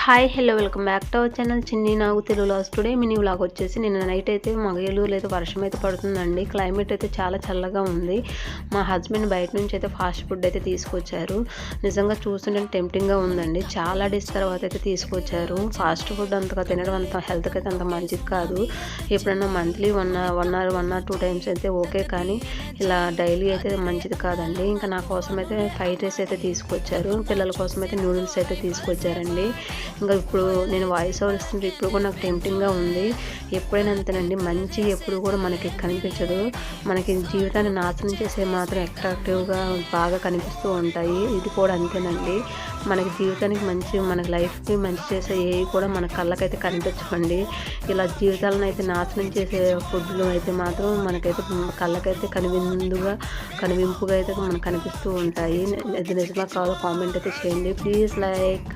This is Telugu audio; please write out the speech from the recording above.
Hi hello welcome back to our channel Chinni Nagu Telugu లాస్. టుడే మినీ వ్లాగ్ వచ్చేసి నిన్న నైట్ అయితే మా ఏలూరులో అయితే వర్షం అయితే పడుతుందండి. క్లైమేట్ అయితే చాలా చల్లగా ఉంది. మా హస్బెండ్ బయట నుంచి అయితే ఫాస్ట్ ఫుడ్ అయితే తీసుకొచ్చారు. నిజంగా చూస్తుంటే టెంప్టింగ్గా ఉందండి. చాలా డేస్ తర్వాత అయితే తీసుకొచ్చారు. ఫాస్ట్ ఫుడ్ అంతగా తినడం అంత హెల్త్కి అయితే అంత మంచిది కాదు. ఎప్పుడన్నా మంత్లీ వన్ ఆర్ 2 టైమ్స్ అయితే ఓకే, కానీ ఇలా డైలీ అయితే మంచిది కాదండి. ఇంకా నా కోసం అయితే ఫ్రైడ్ రైస్ అయితే తీసుకొచ్చారు. పిల్లల కోసం అయితే నూడిల్స్ అయితే తీసుకొచ్చారండి. ఇంకా ఇప్పుడు నేను వాయిస్ ఓవర్ ఇస్తుంటే ఇప్పుడు కూడా నాకు టెంప్టింగ్గా ఉంది. ఎప్పుడైనా అంతేనండి, మంచి ఎప్పుడు కూడా మనకి కనిపించదు. మనకి జీవితాన్ని నాశనం చేసే మాత్రం అట్రాక్టివ్గా బాగా కనిపిస్తూ ఉంటాయి. ఇది కూడా అంతేనండి. మనకి జీవితానికి మంచి, మనకి లైఫ్కి మంచి చేసే ఏవి కూడా మన కళ్ళకైతే కనిపించవండి. ఇలా జీవితాలను అయితే నాశనం చేసే ఫుడ్లు అయితే మాత్రం మనకైతే కళ్ళకైతే కనువింపుగా అయితే మనకు కనిపిస్తూ ఉంటాయి. ఇది నిజమా కావాలో కామెంట్ అయితే చేయండి ప్లీజ్. లైక్